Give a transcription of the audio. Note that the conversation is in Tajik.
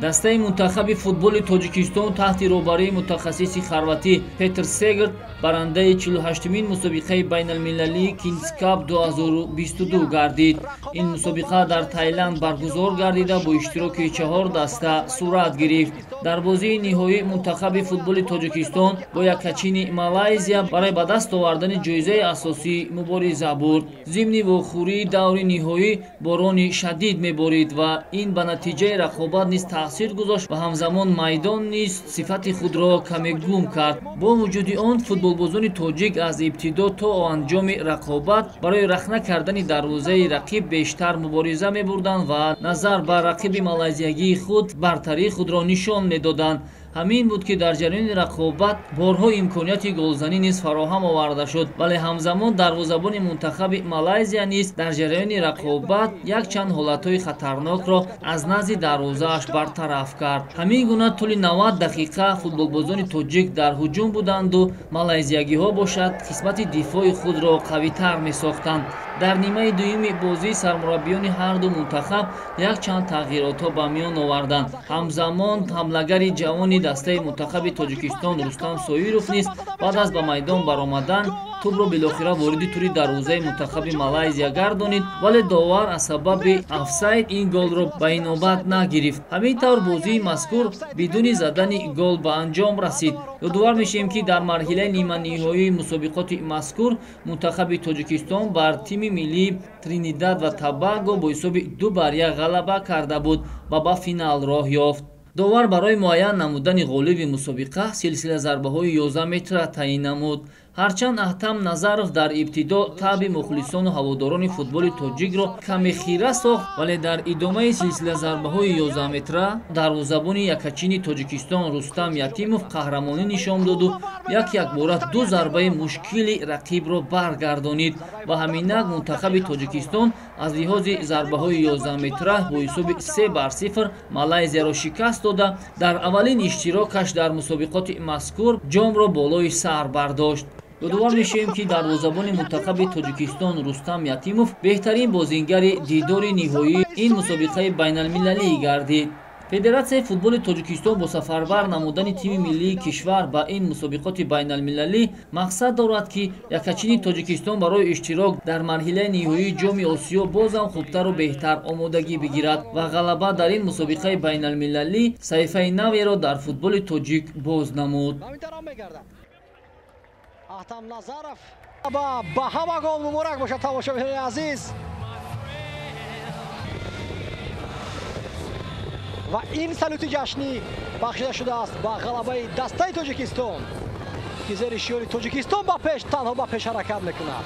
дастаи мунтахаби футболи тоҷикистон таҳти роҳбарии мутахассиси хорватӣ Петр Сегр барандаи 48-мин мусобиқаи байналмилалии Kings Cup 2022 гардид. Ин мусобиқа дар Таиланд баргузор гардида бо иштироки 4 даста сурат гирифт. Дар бозии ниҳоӣ мунтахаби футболи тоҷикистон бо якачини Малайзия барои ба даст овардани ҷоизаи асосӣ мубориза бурд. зимни вохӯрии даври ниҳоӣ борони шадид меборид ва ин ба натиҷаи рақобат низ таъсир гузошт ва ҳамзамон майдон низ сифати худро каме гум кард. Бо вуҷуди он футболбозони тоҷик аз ибтидо то анҷоми рақобат барои рахна кардани дарвозаи рақиб бештар мубориза мебурданд ва назар ба рақиби малайзиягии худ бартарии худро нишон медоданд. ҳамин буд ки дар ҷараёни рақобат борҳо имконияти голзанӣ низ фароҳам оварда шуд, вале ҳамзамон дарвозабони мунтахаби Малайзия низ дар ҷараёни рақобат якчанд ҳолатҳои хатарнокро аз назди дарвозааш бартараф кард. ҳамин гуна тӯли 90 дақиқа футболбозони тоҷик дар ҳуҷум буданду малайзиягиҳо бошад қисмати дифои худро қавитар месохтанд. дар нимаи дуюми бозӣ сармураббиёни ҳарду мунтахаб якчанд тағйиротҳо ба миён оварданд. ҳамзамон ҳамлагари ҷавони дастаи мунтахаби тоҷикистон Рустам Соиров низ баъд аз ба майдон баромадан тӯбро билохира вориди тури дарвозаи мунтахаби Малайзия гардонид, вале довар аз сабаби офсайд ин голро ба инобат нагирифт. ҳамин тавр бозии мазкур бидуни задани гол ба анҷом расид. ёдовар мешавем ки дар марҳилаи ниманиҳоии мусобиқоти мазкур мунтахаби тоҷикистон бар тими миллии Тринидад ва Тобаго бо ҳисоби 2-1 ғалаба карда буд ва ба финал роҳ ёфт. довар барои муайян намудани ғолиби мусобиқа силсила зарбаҳои 11 метра таъин намуд. ҳарчанд Аҳтам Назаров дар ибтидо таъби мухлисону ҳаводорони футболи тоҷикро каме хира сохт, вале дар идомаи силсила зарбаҳои 11 метра дарвозабони якачини тоҷикистон Рустам Ятимов қаҳрамонӣ нишон доду якбора 2 зарбаи мушкили рақибро баргардонид ва ҳаминак мунтахаби тоҷикистон аз лиҳози зарбаҳои 11 метра бо ҳисоби 3-0 Малайзияро шикаст дода дар аввалин иштирокаш дар мусобиқоти мазкур ҷомро болои сар бардошт. ёдовар мешавем ки дарвозабони мунтахаби тоҷикистон Рустам Ятимов беҳтарин бозингари дидори ниҳоии ин мусобиқаи байналмилалӣ гардид. федератсияи футболи тоҷикистон бо сафарбар намудани тими миллии кишвар ба ин мусобиқоти байналмилалӣ мақсад дорад ки якачини тоҷикистон барои иштирок дар марҳилаи ниҳоии ҷоми осиё бозам хубтару беҳтар омодагӣ бигирад ва ғалаба дар ин мусобиқаи байналмилалӣ саҳифаи наверо дар футболи тоҷик боз намуд. Аҳтам Назаров ба ҳама гол муборак бошад тамошобинони азиз. ва ин салюти ҷашнӣ бахшида шудааст ба ғалабаи дастаи тоҷикистон ки зери шиёри тоҷикистон ба пеш танҳо ба пеш ҳаракат мекунад.